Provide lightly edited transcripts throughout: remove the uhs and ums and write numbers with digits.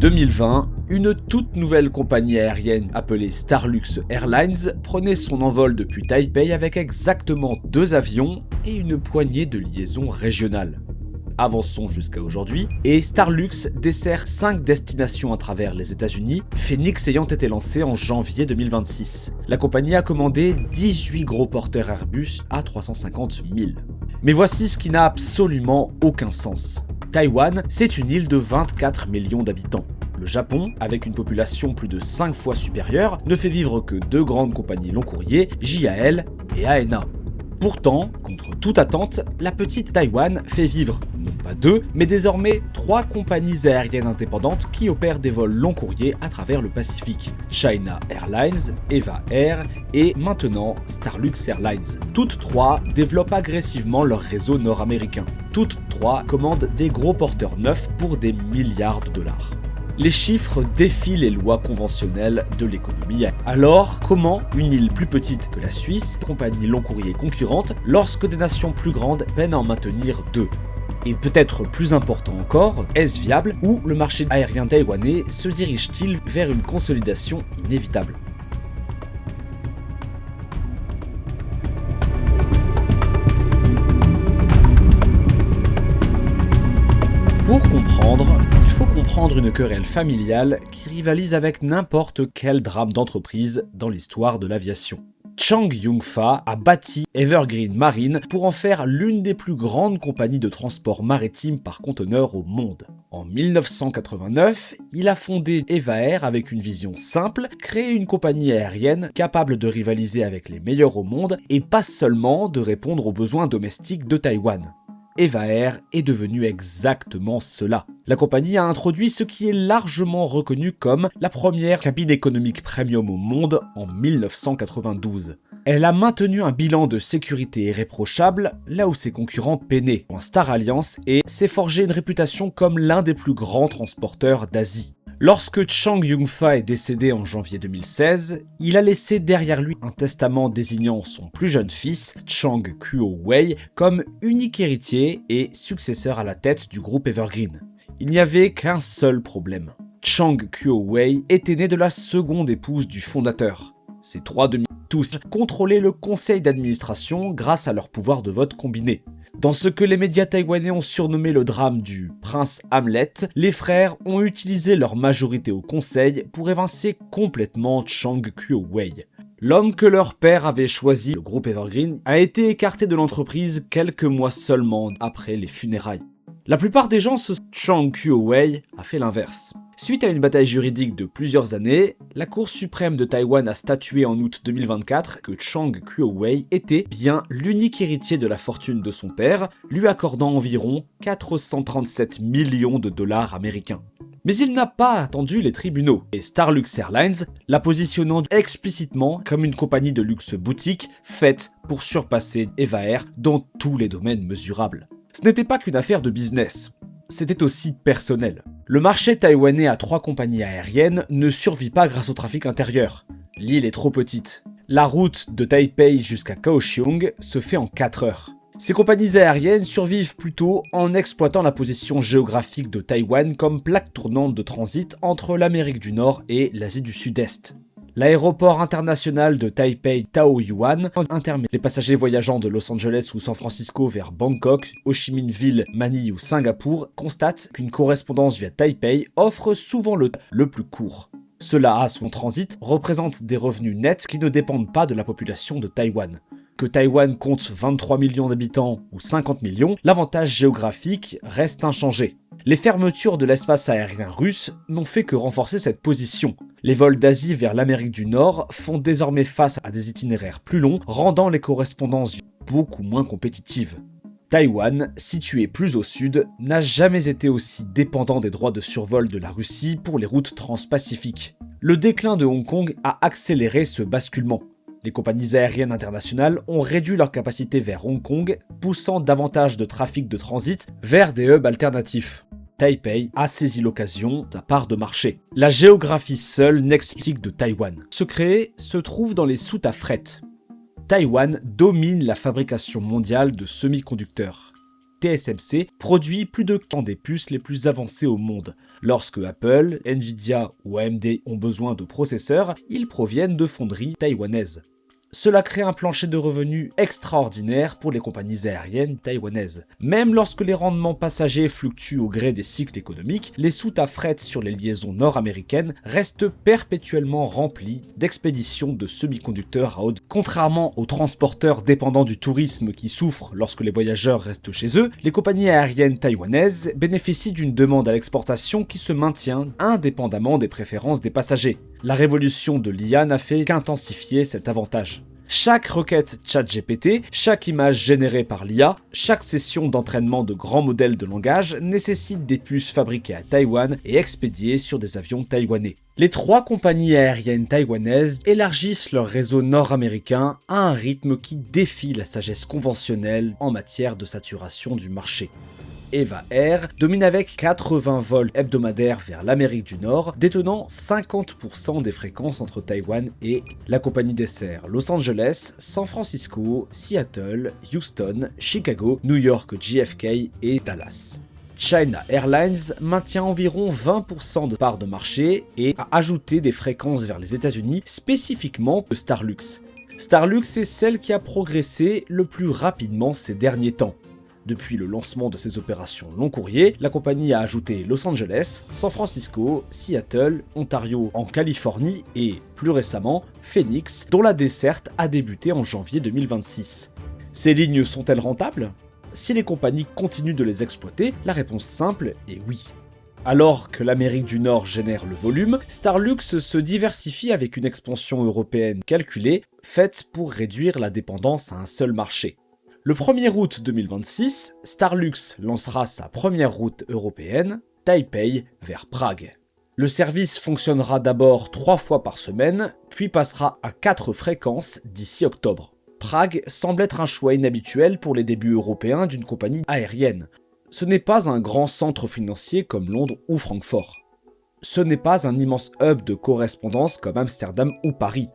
2020, une toute nouvelle compagnie aérienne appelée Starlux Airlines prenait son envol depuis Taipei avec exactement 2 avions et une poignée de liaisons régionales. Avançons jusqu'à aujourd'hui, et Starlux dessert 5 destinations à travers les États-Unis, Phoenix ayant été lancé en janvier 2026. La compagnie a commandé 18 gros porteurs Airbus A350 000. Mais voici ce qui n'a absolument aucun sens. Taïwan, c'est une île de 24 millions d'habitants. Le Japon, avec une population plus de 5 fois supérieure, ne fait vivre que 2 grandes compagnies long courrier, JAL et ANA. Pourtant, contre toute attente, la petite Taïwan fait vivre, non pas 2, mais désormais 3 compagnies aériennes indépendantes qui opèrent des vols long courrier à travers le Pacifique. China Airlines, EVA Air et maintenant Starlux Airlines. Toutes 3 développent agressivement leur réseau nord-américain. Toutes 3 commandent des gros porteurs neufs pour des milliards de dollars. Les chiffres défient les lois conventionnelles de l'économie. Alors, comment une île plus petite que la Suisse, compagnie long courrier concurrente, lorsque des nations plus grandes peinent à en maintenir 2 ? Et peut-être plus important encore, est-ce viable ou le marché aérien taïwanais se dirige-t-il vers une consolidation inévitable ? Pour comprendre, il faut comprendre une querelle familiale qui rivalise avec n'importe quel drame d'entreprise dans l'histoire de l'aviation. Chang Yong-fa a bâti Evergreen Marine pour en faire l'une des plus grandes compagnies de transport maritime par conteneur au monde. En 1989, il a fondé EVA Air avec une vision simple, créer une compagnie aérienne capable de rivaliser avec les meilleurs au monde et pas seulement de répondre aux besoins domestiques de Taïwan. EVA Air est devenu exactement cela. La compagnie a introduit ce qui est largement reconnu comme la première cabine économique premium au monde en 1992. Elle a maintenu un bilan de sécurité irréprochable là où ses concurrents peinaient en Star Alliance et s'est forgé une réputation comme l'un des plus grands transporteurs d'Asie. Lorsque Chang Yong-fa est décédé en janvier 2016, il a laissé derrière lui un testament désignant son plus jeune fils, Chang Kuo-wei, comme unique héritier et successeur à la tête du groupe Evergreen. Il n'y avait qu'un seul problème. Chang Kuo-wei était né de la seconde épouse du fondateur. Ces 3 demi-tous contrôlaient le conseil d'administration grâce à leur pouvoir de vote combiné. Dans ce que les médias taïwanais ont surnommé le drame du prince Hamlet, les frères ont utilisé leur majorité au conseil pour évincer complètement Chang Kuo-wei. L'homme que leur père avait choisi, le groupe Evergreen, a été écarté de l'entreprise quelques mois seulement après les funérailles. La plupart des gens Chang Kuo-wei a fait l'inverse. Suite à une bataille juridique de plusieurs années, la Cour suprême de Taïwan a statué en août 2024 que Chang Kuo-wei était bien l'unique héritier de la fortune de son père, lui accordant environ 437 millions de dollars américains. Mais il n'a pas attendu les tribunaux, et Starlux Airlines l'a positionnant explicitement comme une compagnie de luxe boutique faite pour surpasser EVA Air dans tous les domaines mesurables. Ce n'était pas qu'une affaire de business, c'était aussi personnel. Le marché taïwanais à 3 compagnies aériennes ne survit pas grâce au trafic intérieur. L'île est trop petite. La route de Taipei jusqu'à Kaohsiung se fait en 4 heures. Ces compagnies aériennes survivent plutôt en exploitant la position géographique de Taïwan comme plaque tournante de transit entre l'Amérique du Nord et l'Asie du Sud-Est. L'aéroport international de Taipei Taoyuan intermet les passagers voyageant de Los Angeles ou San Francisco vers Bangkok, Ho Chi Minh Ville, Manille ou Singapour constatent qu'une correspondance via Taipei offre souvent le plus court. Cela à son transit représente des revenus nets qui ne dépendent pas de la population de Taïwan. Que Taïwan compte 23 millions d'habitants ou 50 millions, l'avantage géographique reste inchangé. Les fermetures de l'espace aérien russe n'ont fait que renforcer cette position. Les vols d'Asie vers l'Amérique du Nord font désormais face à des itinéraires plus longs, rendant les correspondances beaucoup moins compétitives. Taïwan, situé plus au sud, n'a jamais été aussi dépendant des droits de survol de la Russie pour les routes transpacifiques. Le déclin de Hong Kong a accéléré ce basculement. Les compagnies aériennes internationales ont réduit leur capacité vers Hong Kong, poussant davantage de trafic de transit vers des hubs alternatifs. Taipei a saisi l'occasion, sa part de marché. La géographie seule n'explique de Taïwan. Le secret se trouve dans les soutes à fret. Taïwan domine la fabrication mondiale de semi-conducteurs. TSMC produit plus de 100 des puces les plus avancées au monde. Lorsque Apple, Nvidia ou AMD ont besoin de processeurs, ils proviennent de fonderies taïwanaises. Cela crée un plancher de revenus extraordinaire pour les compagnies aériennes taïwanaises. Même lorsque les rendements passagers fluctuent au gré des cycles économiques, les soutes à fret sur les liaisons nord-américaines restent perpétuellement remplies d'expéditions de semi-conducteurs à haute. Contrairement aux transporteurs dépendants du tourisme qui souffrent lorsque les voyageurs restent chez eux, les compagnies aériennes taïwanaises bénéficient d'une demande à l'exportation qui se maintient indépendamment des préférences des passagers. La révolution de l'IA n'a fait qu'intensifier cet avantage. Chaque requête ChatGPT, chaque image générée par l'IA, chaque session d'entraînement de grands modèles de langage nécessite des puces fabriquées à Taïwan et expédiées sur des avions taïwanais. Les 3 compagnies aériennes taïwanaises élargissent leur réseau nord-américain à un rythme qui défie la sagesse conventionnelle en matière de saturation du marché. Eva Air domine avec 80 vols hebdomadaires vers l'Amérique du Nord, détenant 50% des fréquences entre Taïwan et la compagnie dessert Los Angeles, San Francisco, Seattle, Houston, Chicago, New York JFK et Dallas. China Airlines maintient environ 20% de part de marché et a ajouté des fréquences vers les États-Unis, spécifiquement de Starlux. Starlux est celle qui a progressé le plus rapidement ces derniers temps. Depuis le lancement de ses opérations long courrier, la compagnie a ajouté Los Angeles, San Francisco, Seattle, Ontario en Californie et, plus récemment, Phoenix, dont la desserte a débuté en janvier 2026. Ces lignes sont-elles rentables ? Si les compagnies continuent de les exploiter, la réponse simple est oui. Alors que l'Amérique du Nord génère le volume, Starlux se diversifie avec une expansion européenne calculée, faite pour réduire la dépendance à un seul marché. Le 1er août 2026, Starlux lancera sa première route européenne, Taipei vers Prague. Le service fonctionnera d'abord 3 fois par semaine, puis passera à 4 fréquences d'ici octobre. Prague semble être un choix inhabituel pour les débuts européens d'une compagnie aérienne. Ce n'est pas un grand centre financier comme Londres ou Francfort. Ce n'est pas un immense hub de correspondance comme Amsterdam ou Paris.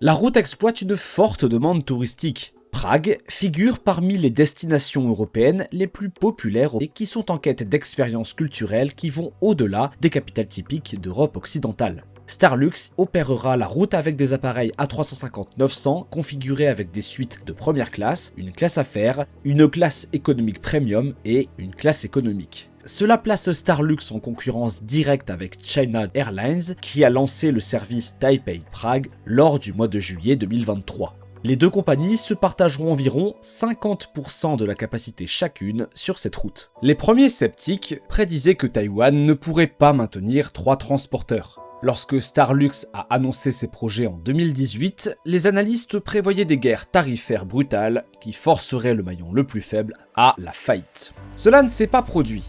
La route exploite une forte demande touristique. Prague figure parmi les destinations européennes les plus populaires et qui sont en quête d'expériences culturelles qui vont au-delà des capitales typiques d'Europe occidentale. Starlux opérera la route avec des appareils A350-900 configurés avec des suites de première classe, une classe affaires, une classe économique premium et une classe économique. Cela place Starlux en concurrence directe avec China Airlines qui a lancé le service Taipei-Prague lors du mois de juillet 2023. Les deux compagnies se partageront environ 50% de la capacité chacune sur cette route. Les premiers sceptiques prédisaient que Taïwan ne pourrait pas maintenir 3 transporteurs. Lorsque Starlux a annoncé ses projets en 2018, les analystes prévoyaient des guerres tarifaires brutales qui forceraient le maillon le plus faible à la faillite. Cela ne s'est pas produit.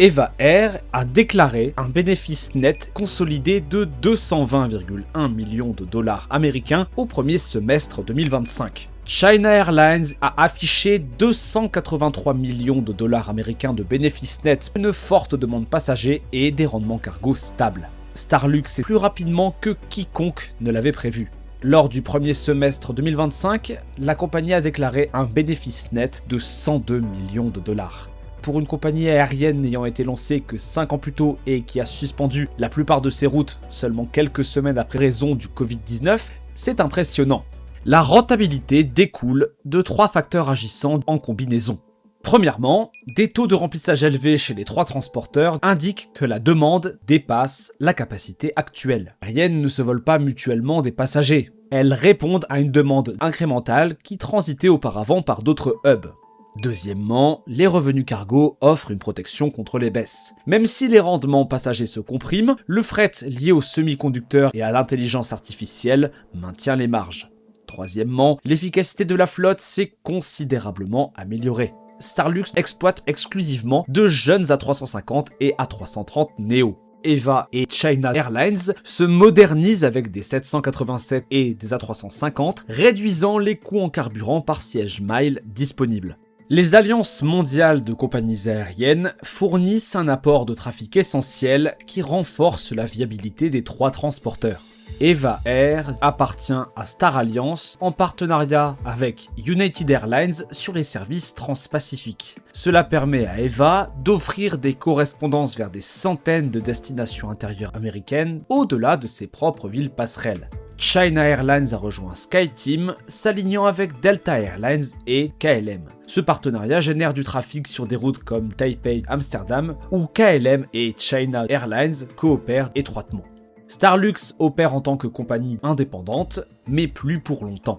Eva Air a déclaré un bénéfice net consolidé de 220,1 millions de dollars américains au premier semestre 2025. China Airlines a affiché 283 millions de dollars américains de bénéfices nets, une forte demande passager et des rendements cargo stables. Starlux est plus rapidement que quiconque ne l'avait prévu. Lors du premier semestre 2025, la compagnie a déclaré un bénéfice net de 102 millions de dollars. Pour une compagnie aérienne n'ayant été lancée que 5 ans plus tôt et qui a suspendu la plupart de ses routes seulement quelques semaines après raison du Covid-19, c'est impressionnant. La rentabilité découle de 3 facteurs agissant en combinaison. Premièrement, des taux de remplissage élevés chez les 3 transporteurs indiquent que la demande dépasse la capacité actuelle. Les aériennes ne se volent pas mutuellement des passagers. Elles répondent à une demande incrémentale qui transitait auparavant par d'autres hubs. Deuxièmement, les revenus cargo offrent une protection contre les baisses. Même si les rendements passagers se compriment, le fret lié aux semi-conducteurs et à l'intelligence artificielle maintient les marges. Troisièmement, l'efficacité de la flotte s'est considérablement améliorée. Starlux exploite exclusivement de jeunes A350 et A330 Neo. Eva et China Airlines se modernisent avec des 787 et des A350, réduisant les coûts en carburant par siège mile disponible. Les alliances mondiales de compagnies aériennes fournissent un apport de trafic essentiel qui renforce la viabilité des 3 transporteurs. EVA Air appartient à Star Alliance en partenariat avec United Airlines sur les services transpacifiques. Cela permet à EVA d'offrir des correspondances vers des centaines de destinations intérieures américaines au-delà de ses propres villes passerelles. China Airlines a rejoint SkyTeam, s'alignant avec Delta Airlines et KLM. Ce partenariat génère du trafic sur des routes comme Taipei-Amsterdam, où KLM et China Airlines coopèrent étroitement. Starlux opère en tant que compagnie indépendante, mais plus pour longtemps.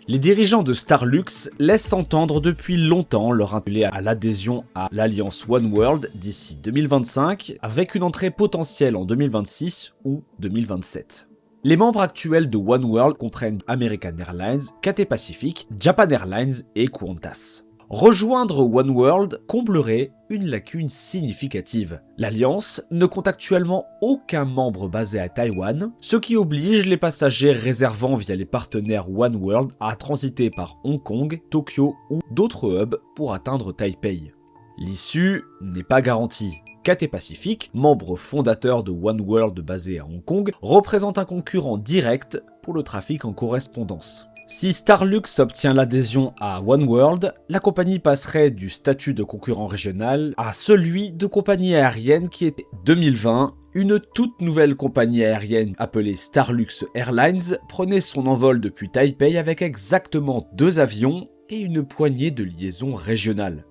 Les dirigeants de Starlux laissent entendre depuis longtemps leur intérêt à l'adhésion à l'alliance Oneworld d'ici 2025, avec une entrée potentielle en 2026 ou 2027. Les membres actuels de Oneworld comprennent American Airlines, Cathay Pacific, Japan Airlines et Qantas. Rejoindre Oneworld comblerait une lacune significative. L'Alliance ne compte actuellement aucun membre basé à Taïwan, ce qui oblige les passagers réservant via les partenaires Oneworld à transiter par Hong Kong, Tokyo ou d'autres hubs pour atteindre Taipei. L'issue n'est pas garantie. Cathay Pacific, membre fondateur de Oneworld basé à Hong Kong, représente un concurrent direct pour le trafic en correspondance. Si Starlux obtient l'adhésion à Oneworld, la compagnie passerait du statut de concurrent régional à celui de compagnie aérienne qui était 2020. Une toute nouvelle compagnie aérienne appelée Starlux Airlines prenait son envol depuis Taipei avec exactement 2 avions et une poignée de liaisons régionales.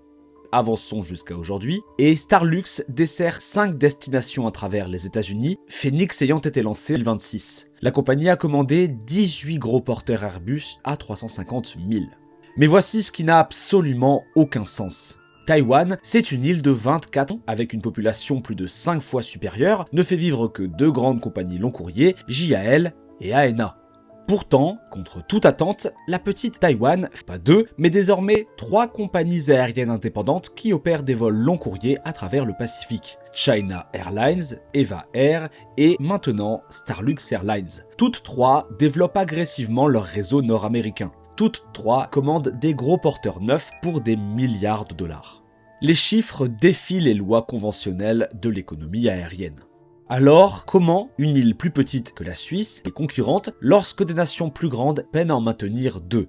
Avançons jusqu'à aujourd'hui, et Starlux dessert 5 destinations à travers les États-Unis, Phoenix ayant été lancé en 2026. La compagnie a commandé 18 gros porteurs Airbus A350 000. Mais voici ce qui n'a absolument aucun sens. Taïwan, c'est une île de 24 ans, avec une population plus de 5 fois supérieure, ne fait vivre que 2 grandes compagnies long courrier, JAL et ANA. Pourtant, contre toute attente, la petite Taïwan, pas 2, mais désormais 3 compagnies aériennes indépendantes qui opèrent des vols long courrier à travers le Pacifique. China Airlines, EVA Air et maintenant Starlux Airlines. Toutes 3 développent agressivement leur réseau nord-américain. Toutes 3 commandent des gros porteurs neufs pour des milliards de dollars. Les chiffres défient les lois conventionnelles de l'économie aérienne. Alors, comment une île plus petite que la Suisse est concurrente lorsque des nations plus grandes peinent à en maintenir 2 ?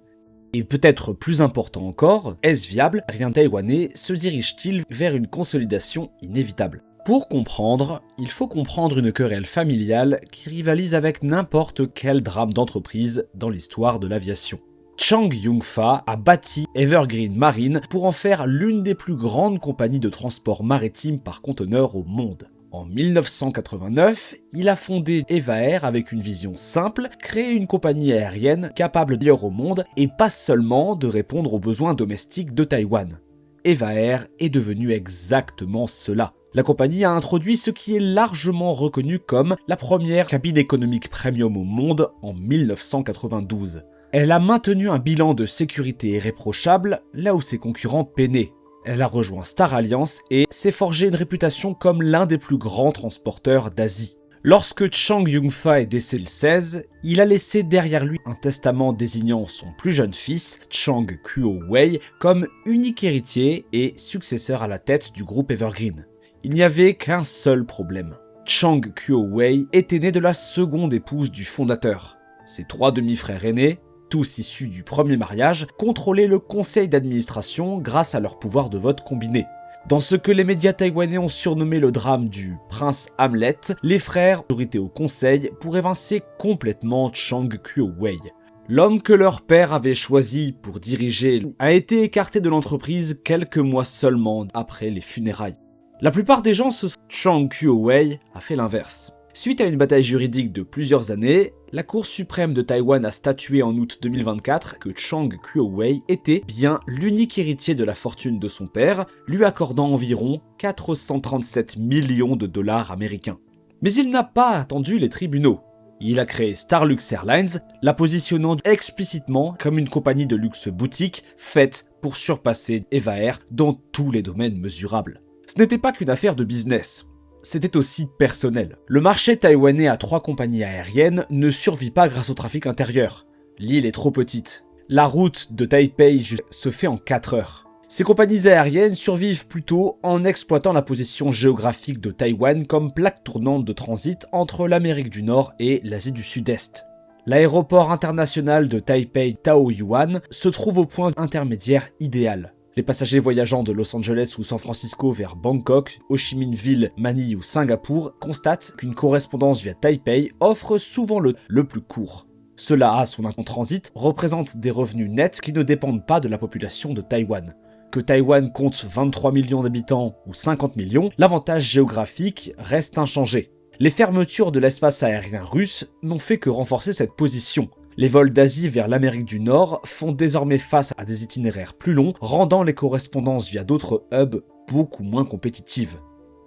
Et peut-être plus important encore, est-ce viable ? Rien taïwanais se dirige-t-il vers une consolidation inévitable ? Pour comprendre, il faut comprendre une querelle familiale qui rivalise avec n'importe quel drame d'entreprise dans l'histoire de l'aviation. Chang Yong-fa a bâti Evergreen Marine pour en faire l'une des plus grandes compagnies de transport maritime par conteneur au monde. En 1989, il a fondé EVA Air avec une vision simple, créer une compagnie aérienne capable d'ailleurs au monde et pas seulement de répondre aux besoins domestiques de Taïwan. EVA Air est devenu exactement cela. La compagnie a introduit ce qui est largement reconnu comme la première cabine économique premium au monde en 1992. Elle a maintenu un bilan de sécurité irréprochable là où ses concurrents peinaient. Elle a rejoint Star Alliance et s'est forgé une réputation comme l'un des plus grands transporteurs d'Asie. Lorsque Chang Yong-fa est décédé le 16, il a laissé derrière lui un testament désignant son plus jeune fils, Chang Kuo-wei, comme unique héritier et successeur à la tête du groupe Evergreen. Il n'y avait qu'un seul problème. Chang Kuo-wei était né de la seconde épouse du fondateur. Ses 3 demi-frères aînés, tous issus du premier mariage, contrôlaient le conseil d'administration grâce à leur pouvoir de vote combiné. Dans ce que les médias taïwanais ont surnommé le drame du prince Hamlet, les frères, majorité au conseil, pour évincer complètement Chang Kuo-wei. L'homme que leur père avait choisi pour diriger a été écarté de l'entreprise quelques mois seulement après les funérailles. La plupart des gens Chang Kuo-wei a fait l'inverse. Suite à une bataille juridique de plusieurs années, la Cour suprême de Taïwan a statué en août 2024 que Chang Kuo-wei était bien l'unique héritier de la fortune de son père, lui accordant environ 437 millions de dollars américains. Mais il n'a pas attendu les tribunaux. Il a créé Starlux Airlines, la positionnant explicitement comme une compagnie de luxe boutique faite pour surpasser EVA Air dans tous les domaines mesurables. Ce n'était pas qu'une affaire de business. C'était aussi personnel. Le marché taïwanais à 3 compagnies aériennes ne survit pas grâce au trafic intérieur. L'île est trop petite. La route de Taipei se fait en 4 heures. Ces compagnies aériennes survivent plutôt en exploitant la position géographique de Taïwan comme plaque tournante de transit entre l'Amérique du Nord et l'Asie du Sud-Est. L'aéroport international de Taipei-Taoyuan se trouve au point intermédiaire idéal. Les passagers voyageant de Los Angeles ou San Francisco vers Bangkok, Ho Chi Minh Ville, Manille ou Singapour constatent qu'une correspondance via Taipei offre souvent le plus court. Cela à son transit représente des revenus nets qui ne dépendent pas de la population de Taïwan. Que Taïwan compte 23 millions d'habitants ou 50 millions, l'avantage géographique reste inchangé. Les fermetures de l'espace aérien russe n'ont fait que renforcer cette position. Les vols d'Asie vers l'Amérique du Nord font désormais face à des itinéraires plus longs, rendant les correspondances via d'autres hubs beaucoup moins compétitives.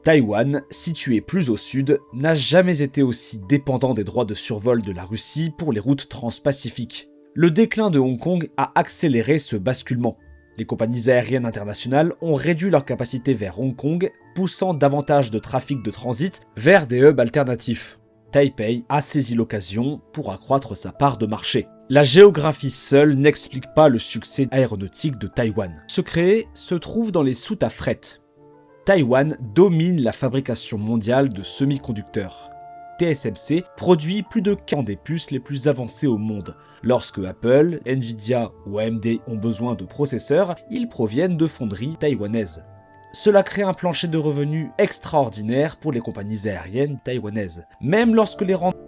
Taïwan, situé plus au sud, n'a jamais été aussi dépendant des droits de survol de la Russie pour les routes transpacifiques. Le déclin de Hong Kong a accéléré ce basculement. Les compagnies aériennes internationales ont réduit leur capacité vers Hong Kong, poussant davantage de trafic de transit vers des hubs alternatifs. Taipei a saisi l'occasion pour accroître sa part de marché. La géographie seule n'explique pas le succès aéronautique de Taïwan. Le secret se trouve dans les soutes à fret. Taïwan domine la fabrication mondiale de semi-conducteurs. TSMC produit plus de 40 des puces les plus avancées au monde. Lorsque Apple, Nvidia ou AMD ont besoin de processeurs, ils proviennent de fonderies taïwanaises. Cela crée un plancher de revenus extraordinaire pour les compagnies aériennes taïwanaises. Même lorsque les rendements